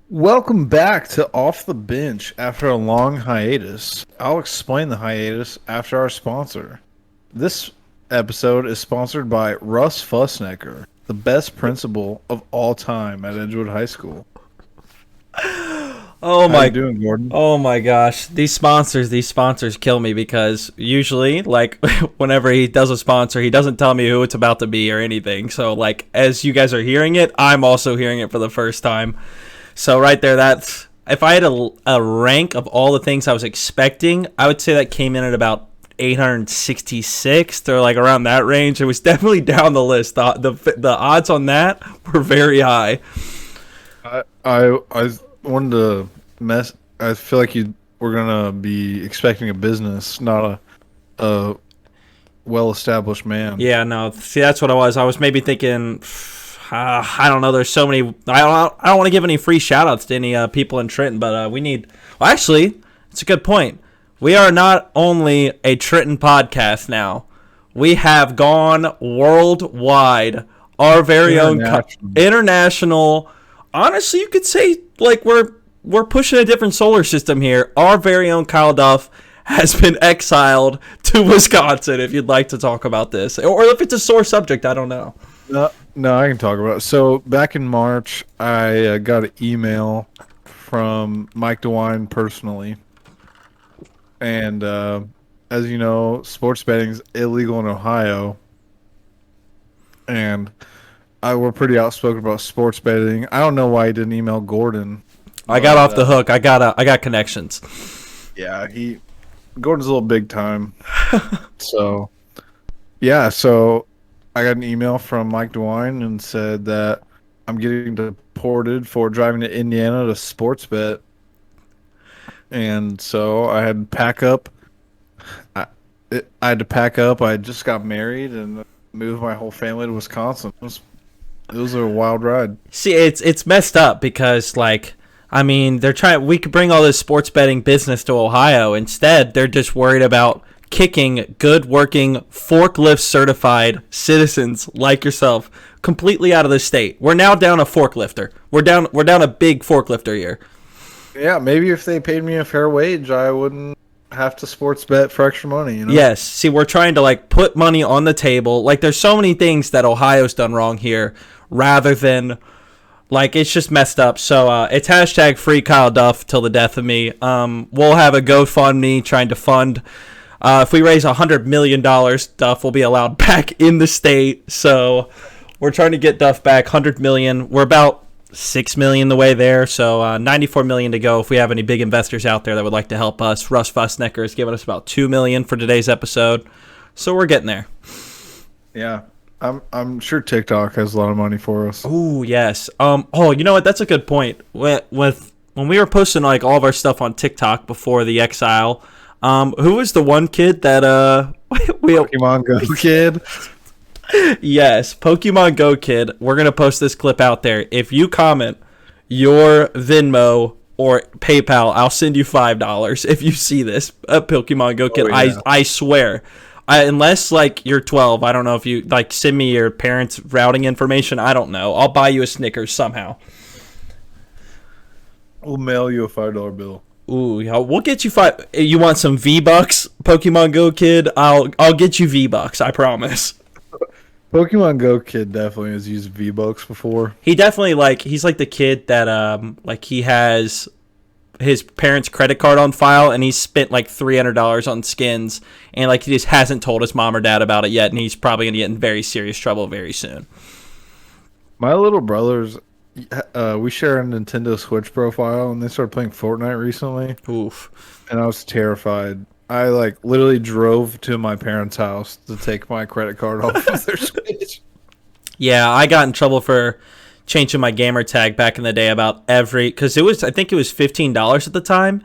Welcome back to Off the Bench after a long hiatus. I'll explain the hiatus after our sponsor. This episode is sponsored by Russ Fussnecker, the best principal of all time at Edgewood High School. Oh How you my, doing, Gordon? oh my gosh. These sponsors kill me because usually, like, whenever he does a sponsor, he doesn't tell me who it's about to be or anything. So, like, as you guys are hearing it, I'm also hearing it for the first time. So, right there, that's, if I had a rank of all the things I was expecting, I would say that came in at about 866th or like around that range. It was definitely down the list. The odds on that were very high. I wanted to mess. I feel like you were gonna be expecting a business, not a well-established man. Yeah, no. See, that's what I was. I was maybe thinking, I don't know. There's so many. I don't want to give any free shout outs to any people in Trenton, but we need. Well, actually, it's a good point. We are not only a Trenton podcast now, we have gone worldwide. Our very own international. Honestly, you could say like we're pushing a different solar system here. Our very own Kyle Duff has been exiled to Wisconsin. If you'd like to talk about this, or if it's a sore subject, I don't know. No, I can talk about it. So back in March, I got an email from Mike Dewine personally, and as you know, sports betting's illegal in Ohio, and I were pretty outspoken about sports betting. I don't know why he didn't email Gordon. I got off the hook. I got connections. Yeah, Gordon's a little big time. So yeah, so I got an email from Mike DeWine and said that I'm getting deported for driving to Indiana to sports bet. And so I had to pack up. I had to pack up. I just got married and moved my whole family to Wisconsin. It was a wild ride. See, it's messed up because like I mean they're trying. We could bring all this sports betting business to Ohio. Instead, they're just worried about kicking good working forklift certified citizens like yourself completely out of the state. We're now down a forklifter. We're down a big forklifter here. Yeah, maybe if they paid me a fair wage, I wouldn't have to sports bet for extra money, you know? Yes. See, we're trying to like put money on the table. Like there's so many things that Ohio's done wrong here rather than like it's just messed up. So it's hashtag free Kyle Duff till the death of me. We'll have a GoFundMe trying to fund if we raise $100 million, Duff will be allowed back in the state. So we're trying to get Duff back $100 million. We're about $6 million the way there, so $94 million to go. If we have any big investors out there that would like to help us, Russ Fussnecker has given us about $2 million for today's episode, so we're getting there. Yeah, I'm sure TikTok has a lot of money for us. Ooh, yes. Oh, you know what? That's a good point. With when we were posting like all of our stuff on TikTok before the exile, who was the one kid that Pokemon Go kid? Yes, Pokemon Go kid. We're gonna post this clip out there. If you comment your Venmo or PayPal, I'll send you $5 if you see this. Pokemon Go kid. Yeah. I swear. Unless like you're 12, I don't know if you like send me your parents' routing information. I don't know. I'll buy you a Snickers somehow. We'll mail you a $5 bill. Ooh, yeah, we'll get you five. You want some V-Bucks, Pokemon Go kid? I'll get you V-Bucks. I promise. Pokemon Go kid definitely has used V-Bucks before. He definitely he's like the kid that like he has his parents' credit card on file and he's spent like $300 on skins and like he just hasn't told his mom or dad about it yet and he's probably gonna get in very serious trouble very soon. My little brothers, we share a Nintendo Switch profile and they started playing Fortnite recently. Oof. And I was terrified. I like literally drove to my parents' house to take my credit card off of their Switch. Yeah, I got in trouble for changing my gamer tag back in the day about because I think it was $15 at the time.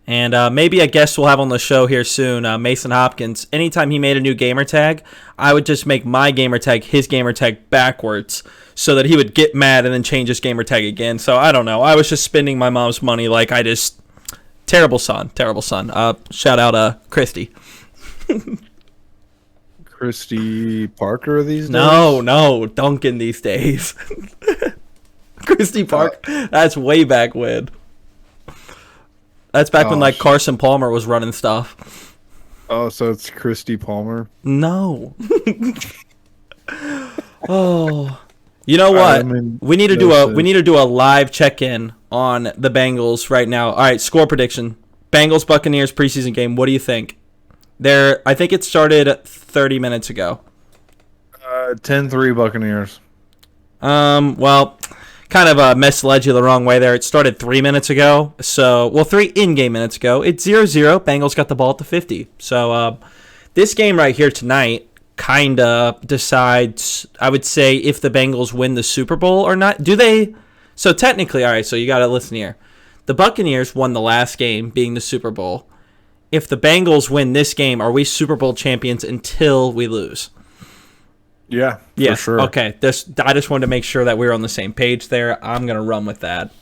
And maybe a guest we'll have on the show here soon, Mason Hopkins. Anytime he made a new gamer tag, I would just make my gamer tag his gamer tag backwards so that he would get mad and then change his gamer tag again. So I don't know. I was just spending my mom's money like I just... Terrible son. Shout out Christy. Christy Parker these days? No, Duncan these days. Christie Park. That's way back when. That's back when like Carson Palmer was running stuff. Oh, so it's Christy Palmer? No. Oh. You know what? We need to do a live check-in on the Bengals right now. All right, score prediction. Bengals Buccaneers preseason game. What do you think? I think it started 30 minutes ago. 10-3 Buccaneers. Well, kind of misled you the wrong way there. It started 3 minutes ago. 3 in-game minutes ago. It's 0-0. Bengals got the ball at the 50. So this game right here tonight kind of decides, I would say, if the Bengals win the Super Bowl or not. Do they? So technically, all right, so you got to listen here. The Buccaneers won the last game, being the Super Bowl. If the Bengals win this game, are we Super Bowl champions until we lose? Yeah, for sure. Okay, I just wanted to make sure that we were on the same page there. I'm going to run with that.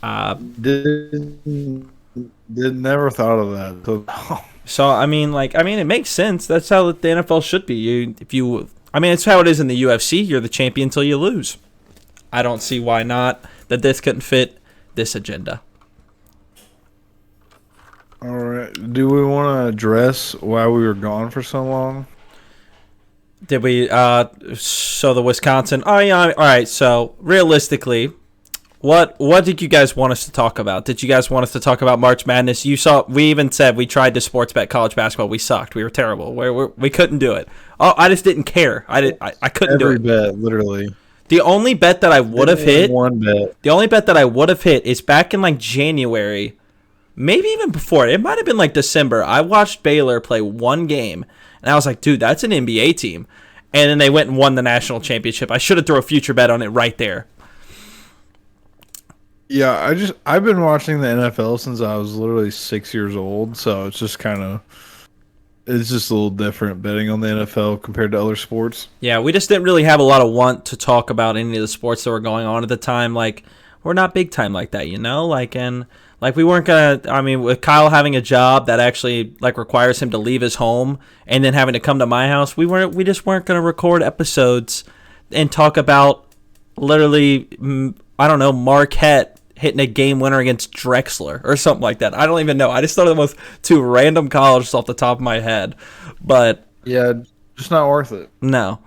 Never thought of that. So, I mean, it makes sense. That's how the NFL should be. It's how it is in the UFC. You're the champion until you lose. I don't see why not, that this couldn't fit this agenda. All right. Do we want to address why we were gone for so long? Did we? So the Wisconsin. Oh yeah. All right. So realistically, what did you guys want us to talk about? Did you guys want us to talk about March Madness? We even said we tried to sports bet college basketball. We sucked. We were terrible. We couldn't do it. Oh, I just didn't care. I couldn't do it. Every bet, literally. The only bet that I would have hit. One bet. The only bet that I would have hit is back in like January, maybe even before. It might have been like December. I watched Baylor play one game. And I was like, dude, that's an NBA team. And then they went and won the national championship. I should have thrown a future bet on it right there. Yeah, I've been watching the NFL since I was literally 6 years old. So it's just a little different betting on the NFL compared to other sports. Yeah, we just didn't really have a lot of want to talk about any of the sports that were going on at the time. Like, we're not big time like that, you know? We weren't gonna. With Kyle having a job that actually requires him to leave his home and then having to come to my house, we just weren't gonna record episodes and talk about literally, I don't know, Marquette hitting a game winner against Drexler or something like that. I don't even know. I just thought of the most two random colleges off the top of my head, but yeah, just not worth it. No.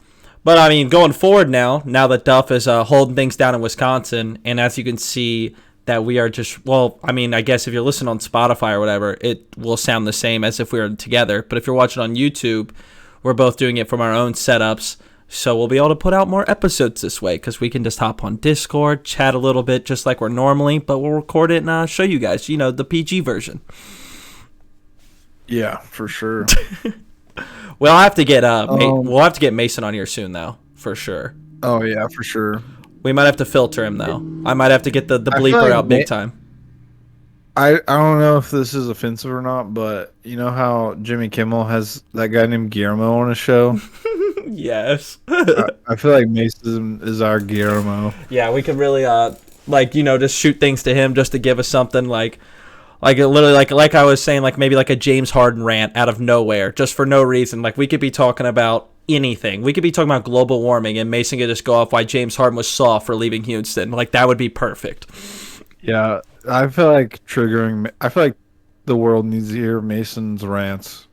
But going forward now that Duff is holding things down in Wisconsin, and as you can see, that we are just, I guess if you're listening on Spotify or whatever, it will sound the same as if we were together. But if you're watching on YouTube, we're both doing it from our own setups. So we'll be able to put out more episodes this way because we can just hop on Discord, chat a little bit just like we're normally, but we'll record it and show you guys, the PG version. Yeah, for sure. We'll have to get Mason on here soon, though, for sure. Oh, yeah, for sure. We might have to filter him, though. I might have to get the bleeper out big time. I don't know if this is offensive or not, but you know how Jimmy Kimmel has that guy named Guillermo on his show? Yes. I feel like Mason is our Guillermo. Yeah, we could really, just shoot things to him just to give us something like I was saying, maybe a James Harden rant out of nowhere, just for no reason. We could be talking about anything. We could be talking about global warming, and Mason could just go off why James Harden was soft for leaving Houston. That would be perfect. Yeah, I feel like the world needs to hear Mason's rants.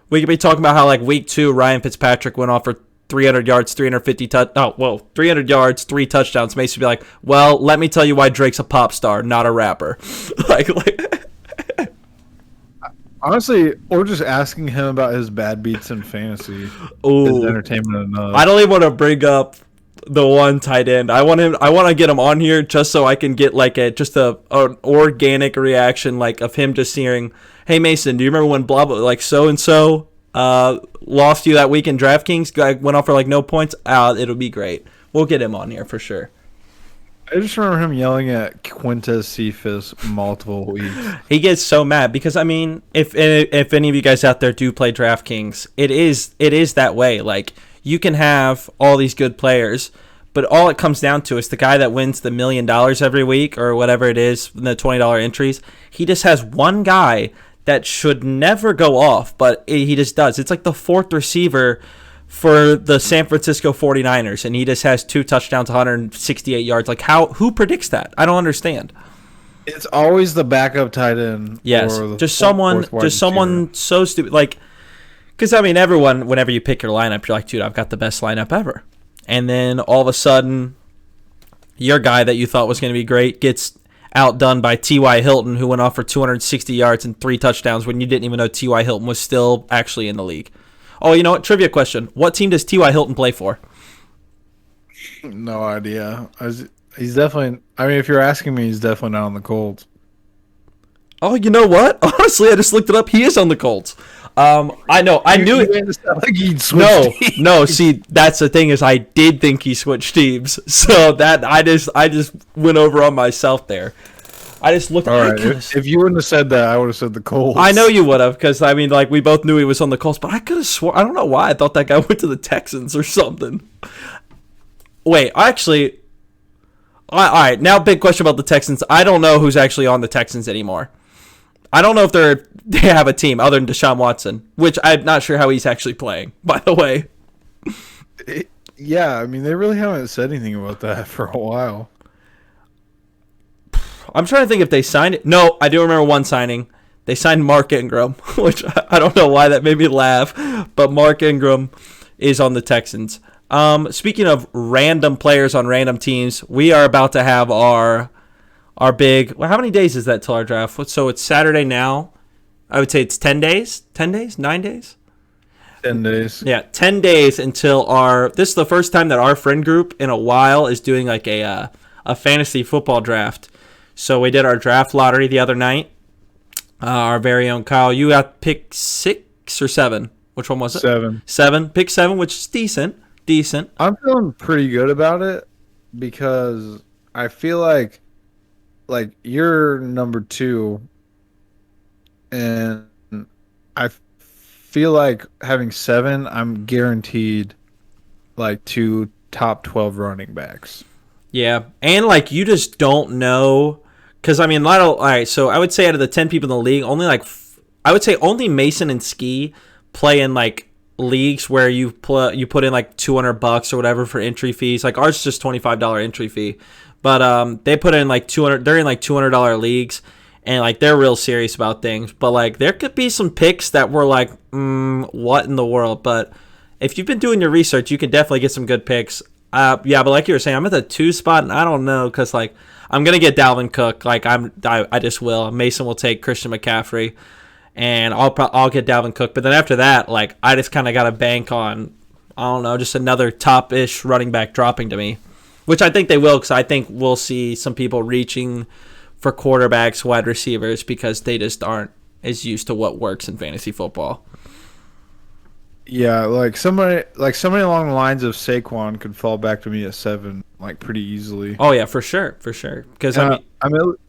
We could be talking about how week 2, Ryan Fitzpatrick went off for 300 yards, 300 yards, 3 touchdowns. Mason would be like, well, let me tell you why Drake's a pop star, not a rapper. Honestly, or just asking him about his bad beats in fantasy. Ooh, is entertainment enough. I don't even want to bring up the one tight end. I want to get him on here just so I can get an organic reaction of him just hearing, "Hey Mason, do you remember when blah blah so and so lost you that week in DraftKings? Guy went off for no points. It'll be great. We'll get him on here for sure." I just remember him yelling at Quintez Cephas multiple weeks. He gets so mad because if any of you guys out there do play DraftKings, it is that way. You can have all these good players, but all it comes down to is the guy that wins the $1 million every week or whatever it is, the $20 entries. He just has one guy that should never go off, but he just does. It's like the fourth receiver for the San Francisco 49ers, and he just has 2 touchdowns, 168 yards. Like, who predicts that? I don't understand. It's always the backup tight end. Yes, or the just someone so stupid. Like, because, I mean, everyone, whenever you pick your lineup, you're like, dude, I've got the best lineup ever. And then all of a sudden, your guy that you thought was going to be great gets outdone by T.Y. Hilton, who went off for 260 yards and 3 touchdowns when you didn't even know T.Y. Hilton was still actually in the league. Oh, you know what? Trivia question. What team does T.Y. Hilton play for? No idea. He's definitely... I mean, if you're asking me, he's definitely not on the Colts. Oh, you know what? Honestly, I just looked it up. He is on the Colts. I know. I knew it. Like he'd switch No. See, that's the thing is I did think he switched teams. So that I just went over on myself there. I just looked. All right. If you wouldn't have said that, I would have said the Colts. I know you would have, because I mean, like we both knew he was on the Colts, but I could have sworn. I don't know why I thought that guy went to the Texans or something. Wait, actually, all right. Now, big question about the Texans. I don't know who's actually on the Texans anymore. I don't know if they have a team other than Deshaun Watson, which I'm not sure how he's actually playing, by the way. Yeah, I mean, they really haven't said anything about that for a while. I'm trying to think if they signed it. No, I do remember one signing. They signed Mark Ingram, which I don't know why that made me laugh, but Mark Ingram is on the Texans. Speaking of random players on random teams, we are about to have our big... Well, how many days is that till our draft? So it's Saturday now. I would say it's 10 days? 10 days? 9 days? 10 days. Yeah, 10 days until our... This is the first time that our friend group in a while is doing like a fantasy football draft. So we did our draft lottery the other night. Our very own Kyle, you got pick 6 or 7? Which one was it? 7. 7. Pick 7, which is decent. I'm feeling pretty good about it because I feel like you're number 2, and I feel like having 7, I'm guaranteed like 2 top 12 running backs. Yeah, and like you just don't know, because I mean, all right. So I would say out of the 10 people in the league, only I would say only Mason and Ski play in like leagues where you put in like $200 or whatever for entry fees. Like ours is just $25 entry fee, but they put in like 200. They're in like $200 leagues, and like they're real serious about things. But like there could be some picks that were like, what in the world? But if you've been doing your research, you can definitely get some good picks. Yeah, but like you were saying, I'm at the 2 spot, and I don't know, because like I'm gonna get Dalvin Cook. Like I just will. Mason will take Christian McCaffrey, and I'll get Dalvin Cook. But then after that, like I just kind of got to bank on, I don't know, just another top-ish running back dropping to me, which I think they will, because I think we'll see some people reaching for quarterbacks, wide receivers, because they just aren't as used to what works in fantasy football. Yeah, like somebody along the lines of Saquon could fall back to me at 7, like pretty easily. Oh yeah, for sure. Because I'm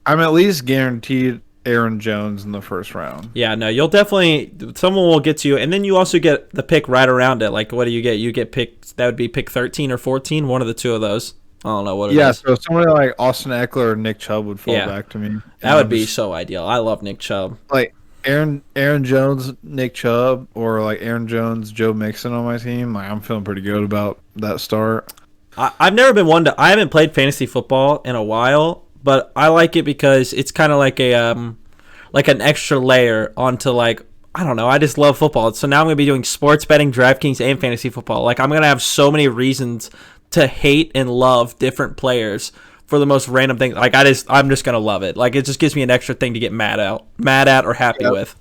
at least guaranteed Aaron Jones in the first round. Yeah, no, you'll definitely, someone will get to you, and then you also get the pick right around it. Like, what do you get? You get picked. That would be pick 13 or 14, one of the 2 of those. I don't know what it is. Yeah, so somebody like Austin Eckler or Nick Chubb would fall back to me. That would be so ideal. I love Nick Chubb. Like Aaron Jones, Nick Chubb, or like Aaron Jones, Joe Mixon on my team. Like I'm feeling pretty good about that start. I've never been one to. I haven't played fantasy football in a while, but I like it because it's kind of like an extra layer onto like, I don't know. I just love football. So now I'm gonna be doing sports betting, DraftKings, and fantasy football. Like I'm gonna have so many reasons to hate and love different players for the most random things. Like I'm just gonna love it. Like it just gives me an extra thing to get mad at or happy with.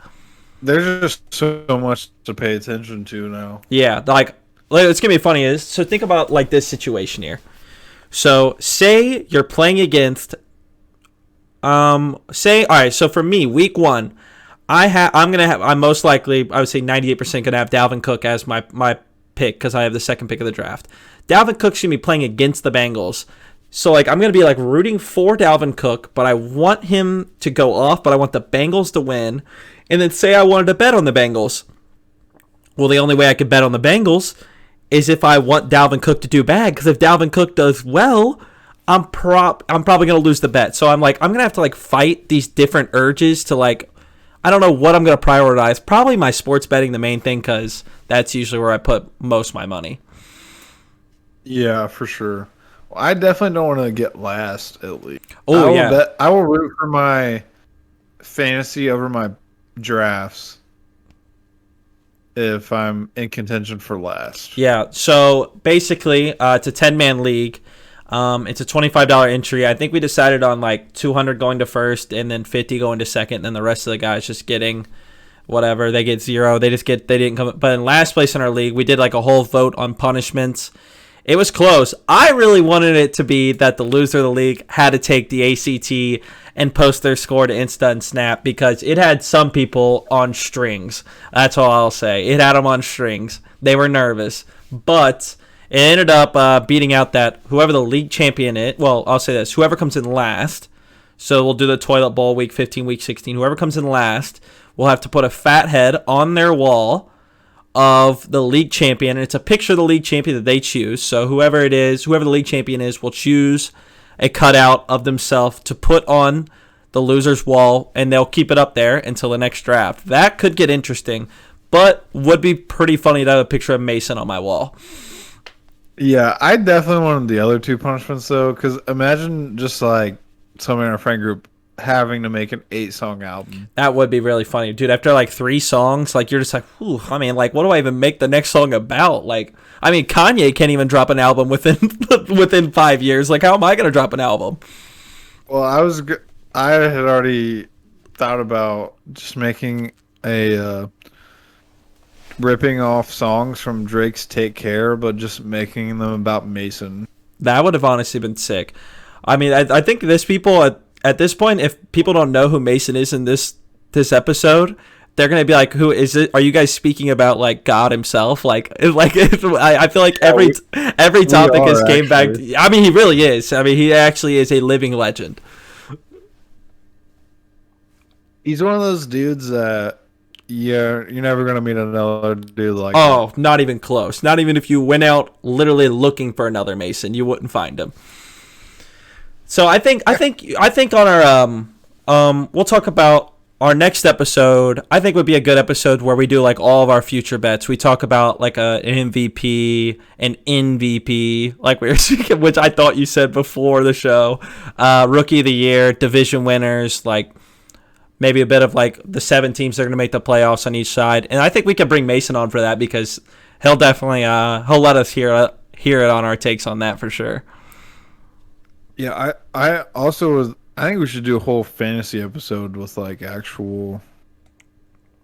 There's just so much to pay attention to now. Yeah, like it's gonna be funny is, so think about like this situation here. So say you're playing against all right, so for me, week 1, I'm most likely, I would say 98% gonna have Dalvin Cook as my pick, because I have the second pick of the draft. Dalvin Cook's gonna be playing against the Bengals. So like I'm gonna be like rooting for Dalvin Cook, but I want him to go off, but I want the Bengals to win. And then say I wanted to bet on the Bengals. Well, the only way I could bet on the Bengals is if I want Dalvin Cook to do bad, because if Dalvin Cook does well, I'm probably gonna lose the bet. So I'm gonna have to like fight these different urges to like, I don't know what I'm going to prioritize. Probably my sports betting, the main thing, because that's usually where I put most of my money. Yeah, for sure. Well, I definitely don't want to get last at least. Oh, yeah. I will root for my fantasy over my drafts if I'm in contention for last. Yeah, so basically, it's a 10-man league. It's a $25 entry. I think we decided on like 200 going to first and then 50 going to second. And then the rest of the guys just getting whatever. They get 0. They didn't come. But in last place in our league, we did like a whole vote on punishments. It was close. I really wanted it to be that the loser of the league had to take the ACT and post their score to Insta and Snap because it had some people on strings. That's all I'll say. It had them on strings. They were nervous. But it ended up beating out that whoever the league champion is. Well, I'll say this. Whoever comes in last. So we'll do the toilet bowl week 15, week 16. Whoever comes in last will have to put a fat head on their wall of the league champion, and it's a picture of the league champion that they choose. So whoever the league champion is, will choose a cutout of themselves to put on the loser's wall, and they'll keep it up there until the next draft. That could get interesting, but would be pretty funny to have a picture of Mason on my wall. Yeah, I definitely wanted the other two punishments though, because imagine just like somebody in our friend group having to make an 8-song album. That would be really funny, dude. After like 3 songs, like you're just like, whew, I mean, like, what do I even make the next song about? Like, I mean, Kanye can't even drop an album within 5 years. Like, how am I gonna drop an album? Well, I had already thought about just making a ripping off songs from Drake's "Take Care," but just making them about Mason. That would have honestly been sick. I mean, I think this people at this point, if people don't know who Mason is in this episode, they're gonna be like, "Who is it? Are you guys speaking about like God himself?" I feel like every topic has came back. I mean, he really is. I mean, he actually is a living legend. He's one of those dudes that you're never gonna meet another dude like. Oh, that. Not even close. Not even if you went out literally looking for another Mason, you wouldn't find him. So I think on our we'll talk about our next episode. I think would be a good episode where we do like all of our future bets. We talk about like an MVP, an NVP, like we were speaking, which I thought you said before the show. Rookie of the year, division winners, like maybe a bit of like the 7 teams that are going to make the playoffs on each side. And I think we can bring Mason on for that because he'll definitely he'll let us hear it on our takes on that for sure. Yeah, I also I think we should do a whole fantasy episode with like actual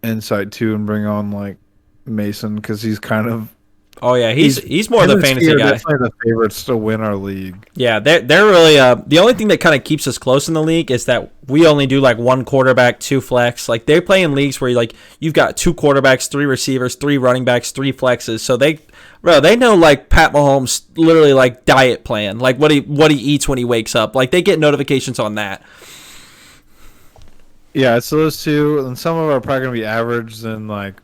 insight too, and bring on like Mason because he's kind of. Oh yeah, he's more the fantasy guy. Definitely the favorites to win our league. Yeah, they're really the only thing that kind of keeps us close in the league is that we only do like 1 quarterback, 2 flex. Like they play in leagues where you've got 2 quarterbacks, 3 receivers, 3 running backs, 3 flexes. So they know like Pat Mahomes literally like diet plan, like what he eats when he wakes up. Like they get notifications on that. Yeah, so those two, and some of them are probably gonna be average. Then like.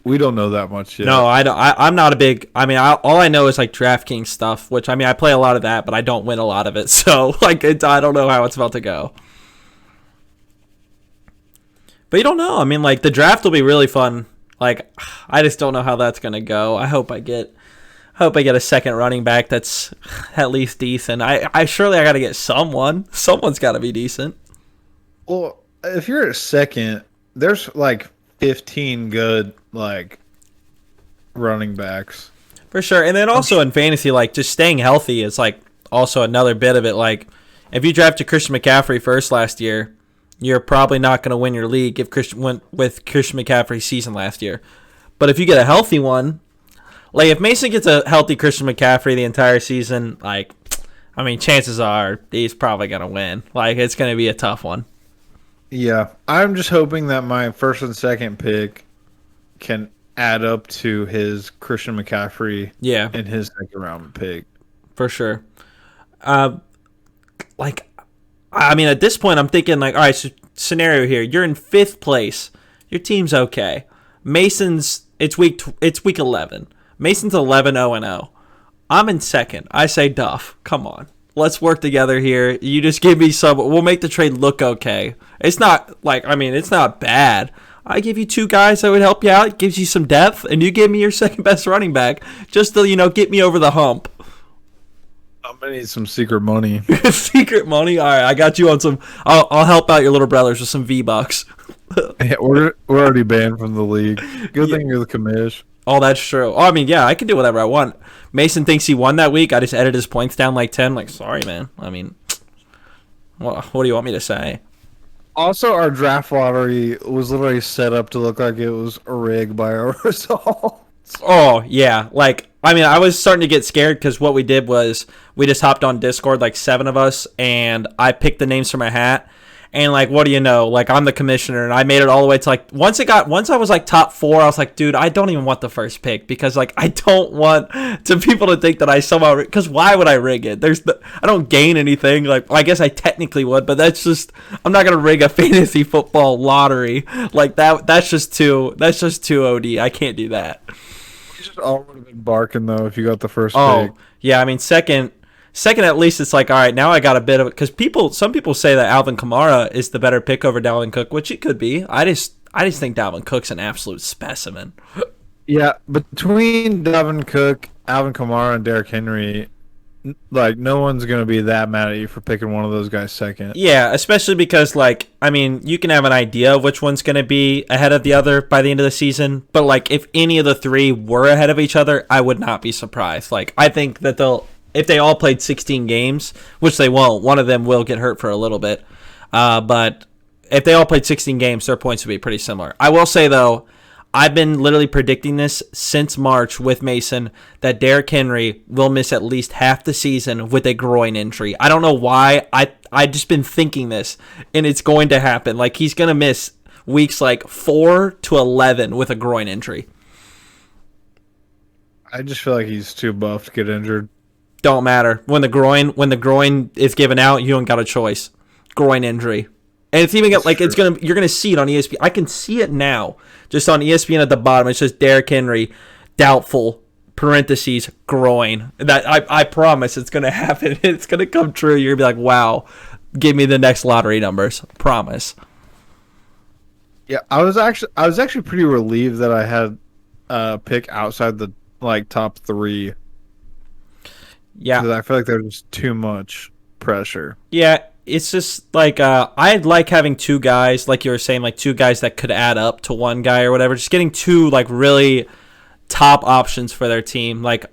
We don't know that much yet. No, I don't. I'm not a big. I mean, all I know is like DraftKings stuff, which I mean, I play a lot of that, but I don't win a lot of it. So like, I don't know how it's about to go. But you don't know. I mean, like the draft will be really fun. Like, I just don't know how that's gonna go. I hope I get a second running back that's at least decent. I surely I got to get someone. Someone's got to be decent. Well, if you're at second, there's like 15 good like running backs for sure. And then also in fantasy, like just staying healthy is like also another bit of it. Like if you drafted Christian McCaffrey first last year, you're probably not going to win your league if Christian went with Christian McCaffrey's season last year. But if you get a healthy one, like if Mason gets a healthy Christian McCaffrey the entire season, like I mean, chances are he's probably going to win. Like it's going to be a tough one. Yeah, I'm just hoping that my first and second pick can add up to his Christian McCaffrey in his second round pick. For sure. Like, I mean, at this point, I'm thinking, like, all right, so scenario here. You're in 5th place. Your team's okay. Mason's, it's week 11. Mason's 11-0-0. I'm in second. I say Duff. Come on. Let's work together here. You just give me some. We'll make the trade look okay. It's not like, I mean, it's not bad. I give you two guys that would help you out. It gives you some depth, and you give me your second best running back just to, get me over the hump. I'm gonna need some secret money. Secret money? All right, I got you on some. I'll help out your little brothers with some V-Bucks. Yeah, we're already banned from the league. Good thing you're the commish. Oh, that's true. Oh, I mean, yeah, I can do whatever I want. Mason thinks he won that week. I just edited his points down like 10. Like, sorry, man. I mean, what do you want me to say? Also, our draft lottery was literally set up to look like it was a rig by our results. Oh, yeah. Like, I mean, I was starting to get scared because what we did was we just hopped on Discord, like 7 of us, and I picked the names from a hat. And, like, what do you know? Like, I'm the commissioner, and I made it all the way to, like, once I was, like, top 4, I was like, dude, I don't even want the first pick because, like, I don't want people to think that I somehow, because why would I rig it? I don't gain anything. Like, well, I guess I technically would, but that's just, I'm not going to rig a fantasy football lottery. Like, that's just too OD. I can't do that. You just all would have been barking, though, if you got the first Oh, pick. yeah, I mean, second, at least it's like, all right, now I got a bit of it. Because some people say that Alvin Kamara is the better pick over Dalvin Cook, which it could be. I just think Dalvin Cook's an absolute specimen. Yeah, between Devin Cook, Alvin Kamara, and Derrick Henry, like, no one's going to be that mad at you for picking one of those guys second. Yeah, especially because, like, I mean, you can have an idea of which one's going to be ahead of the other by the end of the season. But, like, if any of the three were ahead of each other, I would not be surprised. Like, I think that if they all played 16 games, which they won't, one of them will get hurt for a little bit. But if they all played 16 games, their points would be pretty similar. I will say, though, I've been literally predicting this since March with Mason that Derrick Henry will miss at least half the season with a groin injury. I don't know why. I've just been thinking this, and it's going to happen. Like, he's going to miss weeks like 4 to 11 with a groin injury. I just feel like he's too buff to get injured. Don't matter. When the groin is given out, you don't got a choice. Groin injury. And it's even like you're gonna see it on ESPN. I can see it now, just on ESPN at the bottom. It's just Derrick Henry, doubtful, parentheses, groin. That I promise it's gonna happen. It's gonna come true. You're gonna be like, wow, give me the next lottery numbers. Promise. Yeah, I was actually pretty relieved that I had a pick outside the top 3. Yeah, because I feel like there's just too much pressure. Yeah. It's just like I like having 2 guys, like you were saying, like 2 guys that could add up to one guy or whatever. Just getting 2 like really top options for their team. Like,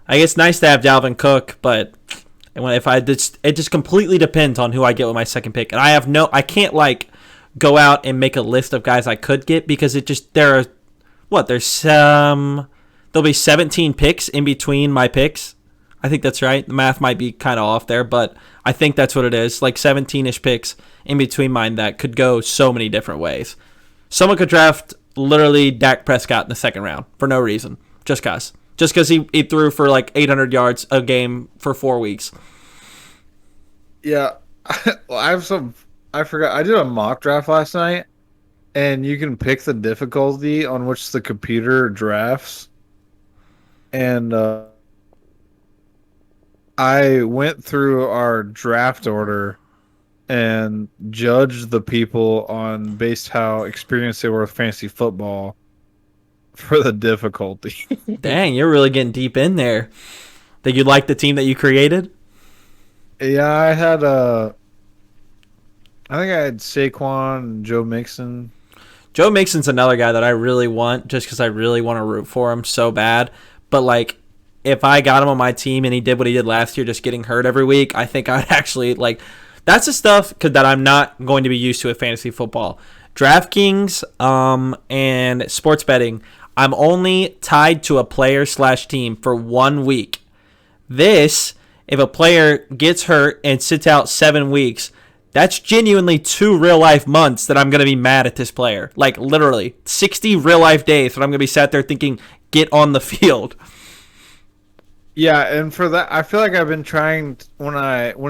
I guess nice to have Dalvin Cook, but it just completely depends on who I get with my second pick. And I can't like go out and make a list of guys I could get because there'll be 17 picks in between my picks. I think that's right. The math might be kind of off there, but I think that's what it is. Like 17-ish picks in between mine that could go so many different ways. Someone could draft literally Dak Prescott in the second round for no reason. Just because he threw for like 800 yards a game for 4 weeks. Yeah. Well, I forgot. I did a mock draft last night, and you can pick the difficulty on which the computer drafts. And I went through our draft order and judged the people on based how experienced they were with fantasy football for the difficulty. Dang, you're really getting deep in there. Did you like the team that you created? Yeah, I think I had Saquon and Joe Mixon. Joe Mixon's another guy that I really want just because I really want to root for him so bad. But, like, if I got him on my team and he did what he did last year, just getting hurt every week, I think I'd actually, like, that's the stuff that I'm not going to be used to with fantasy football. DraftKings and sports betting, I'm only tied to a player/team for 1 week. This, if a player gets hurt and sits out 7 weeks, that's genuinely 2 real-life months that I'm going to be mad at this player. Like, literally, 60 real-life days that I'm going to be sat there thinking, get on the field. Yeah, and for that, I feel like I've been trying when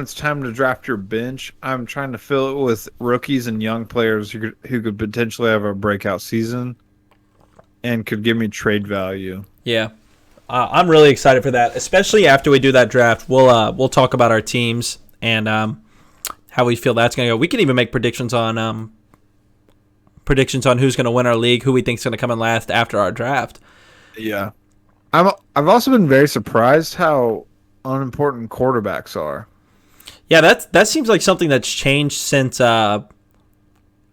it's time to draft your bench, I'm trying to fill it with rookies and young players who could potentially have a breakout season and could give me trade value. Yeah. I'm really excited for that, especially after we do that draft. We'll talk about our teams and how we feel that's going to go. We can even make predictions on who's going to win our league, who we think's going to come in last after our draft. Yeah. I've also been very surprised how unimportant quarterbacks are. Yeah, that seems like something that's changed since I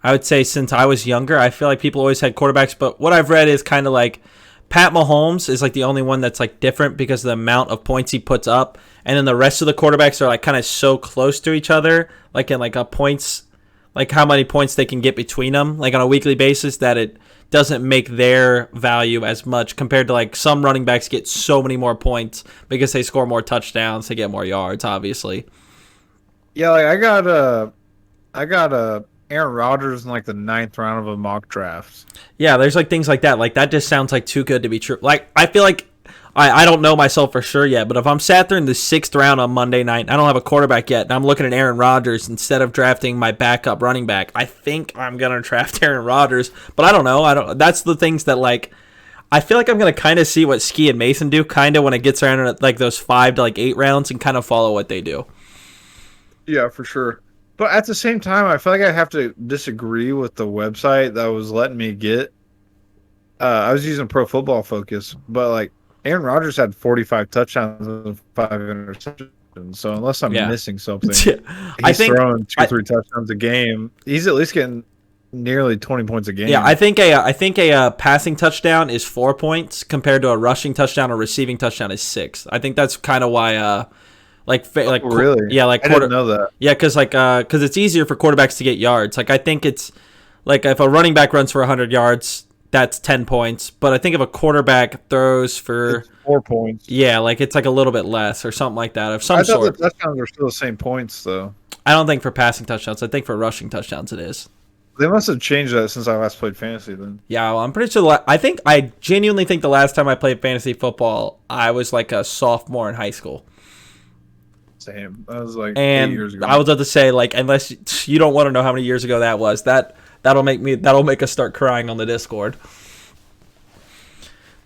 would say since I was younger. I feel like people always had quarterbacks, but what I've read is kind of like Pat Mahomes is like the only one that's like different because of the amount of points he puts up, and then the rest of the quarterbacks are like kind of so close to each other, like in like a points, like how many points they can get between them, like on a weekly basis, that it doesn't make their value as much compared to like some running backs get so many more points because they score more touchdowns, they get more yards, obviously. Yeah, like I got a Aaron Rodgers in like the 9th round of a mock draft. Yeah, there's like things like that. Like that just sounds like too good to be true. Like I feel like I don't know myself for sure yet, but if I'm sat there in the 6th round on Monday night, I don't have a quarterback yet, and I'm looking at Aaron Rodgers instead of drafting my backup running back, I think I'm gonna draft Aaron Rodgers. But I don't know. I don't. That's the things that like. I feel like I'm gonna kind of see what Ski and Mason do, kind of when it gets around in like those 5 to like 8 rounds, and kind of follow what they do. Yeah, for sure. But at the same time, I feel like I have to disagree with the website that was letting me get. I was using Pro Football Focus, but like Aaron Rodgers had 45 touchdowns and 5 interceptions. So unless I'm missing something, he's throwing 2-3 touchdowns a game. He's at least getting nearly 20 points a game. Yeah, I think a passing touchdown is 4 points compared to a rushing touchdown or receiving touchdown is 6. I think that's kind of why. Really? Yeah, like I didn't know that. Yeah, because it's easier for quarterbacks to get yards. Like I think it's like if a running back runs for 100 yards, that's 10 points. But I think if a quarterback throws for it's 4 points, yeah, like it's like a little bit less or something like that of some I thought sort. the touchdowns are still the same points though. I don't think for passing touchdowns. I think for rushing touchdowns it is. They must have changed that since I last played fantasy then. Yeah, well, I'm pretty sure. I genuinely think the last time I played fantasy football, I was like a sophomore in high school. Same. That was like 8 And years ago. I was about to say, like, unless you don't want to know how many years ago that was, that'll make us start crying on the Discord.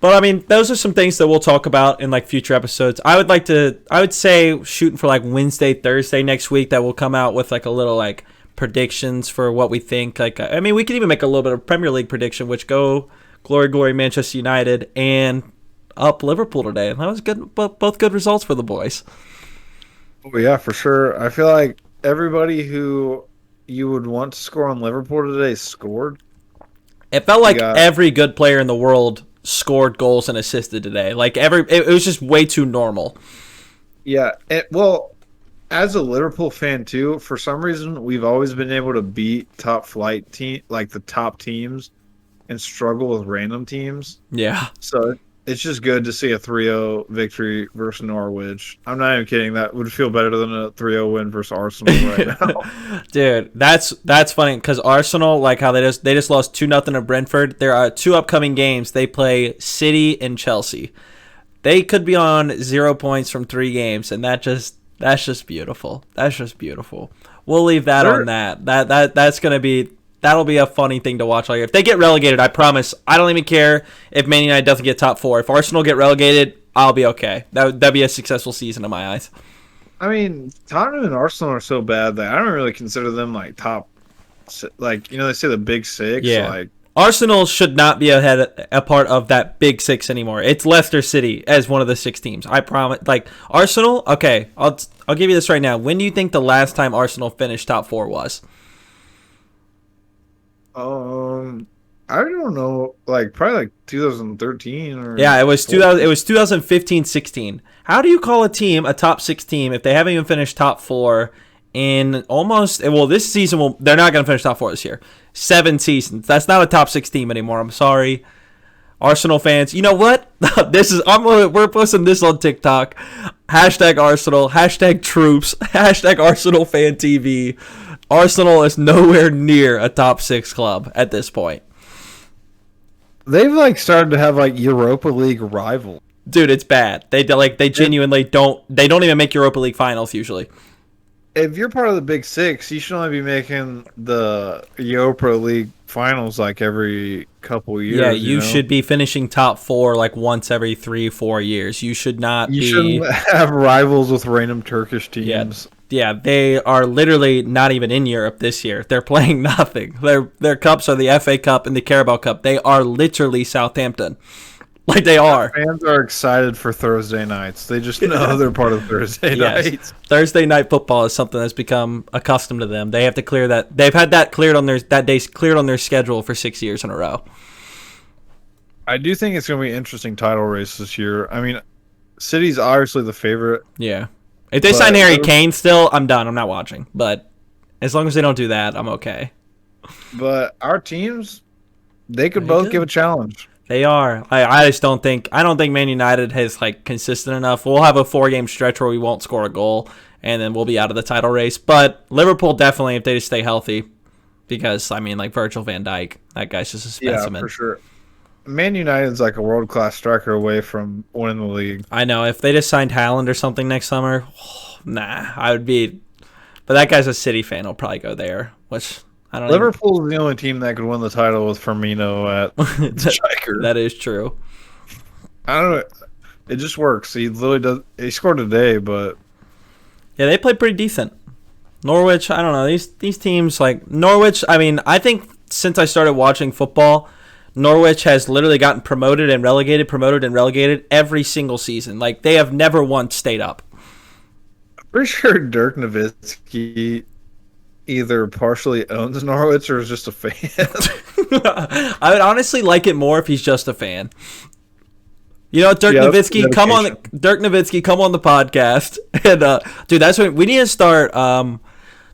But I mean, those are some things that we'll talk about in like future episodes. I would say shooting for like Wednesday, Thursday next week that we'll come out with like a little like predictions for what we think. Like, I mean, we can even make a little bit of Premier League prediction, which go glory Manchester United and up Liverpool today. And that was good, both good results for the boys. Oh, yeah, for sure. I feel like everybody who you would want to score on Liverpool today scored. It felt like every good player in the world scored goals and assisted today. Like it was just way too normal. Yeah, well, as a Liverpool fan too, for some reason we've always been able to beat top flight team, like the top teams, and struggle with random teams. Yeah. So it's just good to see a 3-0 victory versus Norwich. I'm not even kidding. That would feel better than a 3-0 win versus Arsenal right now. Dude, that's funny because Arsenal, like how they just lost 2-0 to Brentford. There are 2 upcoming games. They play City and Chelsea. They could be on 0 points from 3 games, and that's just beautiful. That's just beautiful. We'll leave that on that. That'll be a funny thing to watch all year. If they get relegated, I promise, I don't even care if Man United doesn't get top 4. If Arsenal get relegated, I'll be okay. That'd be a successful season in my eyes. I mean, Tottenham and Arsenal are so bad that I don't really consider them like top. Like, you know, they say the big 6. Yeah. Like, Arsenal should not be a part of that big 6 anymore. It's Leicester City as one of the 6 teams. I promise. Like Arsenal, okay, I'll give you this right now. When do you think the last time Arsenal finished top 4 was? I don't know, like probably like 2013 or yeah, it was 2015-16. How do you call a team a top 6 team if they haven't even finished top 4 in almost this season? They're not going to finish top 4 this year. 7 seasons. That's not a top 6 team anymore. I'm sorry, Arsenal fans. You know what? We're posting this on TikTok. #Arsenal. #troops. #Arsenal fan TV. Arsenal is nowhere near a top 6 club at this point. They've like started to have like Europa League rivals. Dude, it's bad. They genuinely don't even make Europa League finals usually. If you're part of the big 6, you should only be making the Europa League finals like every couple Yeah, years. you should be finishing top 4 like once every 3-4 years. You should not You be. shouldn't have rivals with random Turkish Yeah, teams. yeah, they are literally not even in Europe this year. They're playing nothing. Their cups are the FA Cup and the Carabao Cup. They are literally Southampton. Like they are. Fans are excited for Thursday nights. They just know they're part of Thursday nights. Thursday night football is something that's become accustomed to them. They have to clear that. They've had that cleared on that day cleared on their schedule for 6 years in a row. I do think it's going to be an interesting title race this year. I mean, City's obviously the favorite. Yeah. If they sign Harry Kane still, I'm done. I'm not watching. But as long as they don't do that, I'm okay. But our teams, they could both give a challenge. They are. I just don't think Man United has like consistent enough. We'll have a 4-game stretch where we won't score a goal, and then we'll be out of the title race. But Liverpool definitely, if they just stay healthy, because I mean, like Virgil van Dijk, that guy's just a specimen. Yeah, for sure. Man United's like a world-class striker away from winning the league. I know. If they just signed Haaland or something next summer, nah, I would be. But that guy's a City fan. He'll probably go there, which I don't know. Liverpool's the only team that could win the title with Firmino at striker. That is true. I don't know. It just works. He literally does. He scored today, but yeah, they played pretty decent. Norwich, I don't know. These teams like Norwich. I mean, I think since I started watching football, Norwich has literally gotten promoted and relegated every single season. Like they have never once stayed up. I'm pretty sure Dirk Nowitzki either partially owns Norwich or is just a fan. I would honestly like it more if he's just a fan. You know, Dirk Nowitzki, come on the podcast, and dude, that's what we need to start.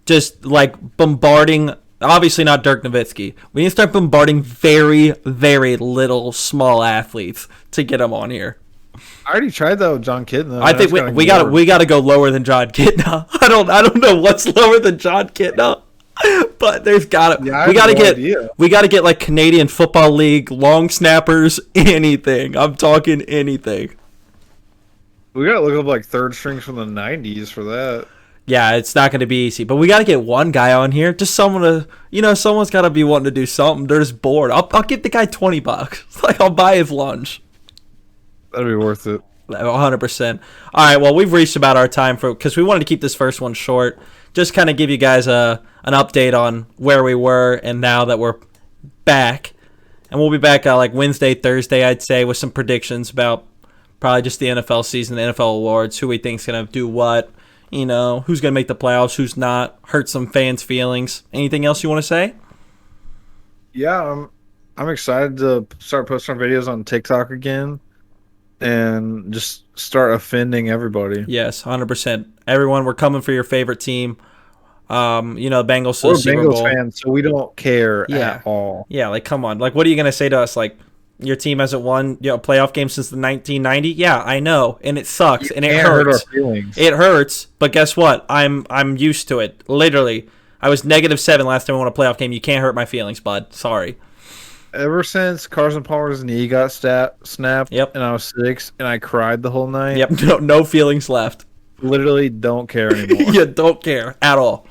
Just like bombarding. Obviously not Dirk Nowitzki. We need to start bombarding very, very little small athletes to get them on here. I already tried that with John Kitna. I think we got to go lower than John Kitna. I don't know what's lower than John Kitna, but there's got to we got to get like Canadian Football League long snappers, anything. I'm talking anything. We got to look up like third strings from the 90s for that. Yeah, it's not going to be easy, but we got to get one guy on here. Just someone to, someone's got to be wanting to do something. They're just bored. I'll give the guy $20. Like I'll buy his lunch. That'd be worth it. 100%. All right, well, we've reached about our time because we wanted to keep this first one short. Just kind of give you guys an update on where we were and now that we're back. And we'll be back like Wednesday, Thursday, I'd say, with some predictions about probably just the NFL season, the NFL awards, who we think's going to do what, who's going to make the playoffs, who's not, hurt some fans' feelings. Anything else you want to say? Yeah, I'm excited to start posting videos on TikTok again. And just start offending everybody. Yes, 100%. Everyone, we're coming for your favorite team. The Bengals to the Super Bowl. We're Bengals fans, so we don't care at all. Yeah, like come on. Like, what are you gonna say to us? Like, your team hasn't won a playoff game since the 1990. Yeah, I know, and it sucks, and it hurts. It hurts, but guess what? I'm used to it. Literally, I was -7 last time I won a playoff game. You can't hurt my feelings, bud. Sorry. Ever since Carson Palmer's knee got snapped, and I was 6, and I cried the whole night. Yep, no feelings left. Literally don't care anymore. You don't care at all.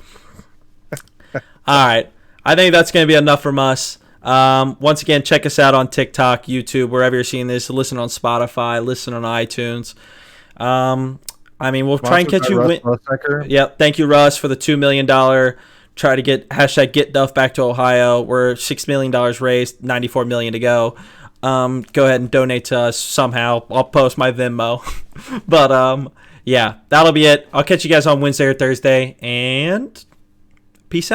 All right, I think that's going to be enough from us. Once again, check us out on TikTok, YouTube, wherever you're seeing this. Listen on Spotify, listen on iTunes. We'll try and catch you. Yep, thank you, Russ, for the $2 million. Try to get #GetDuff back to Ohio. We're $6 million raised, $94 million to go. Go ahead and donate to us somehow. I'll post my Venmo. But yeah, that'll be it. I'll catch you guys on Wednesday or Thursday, and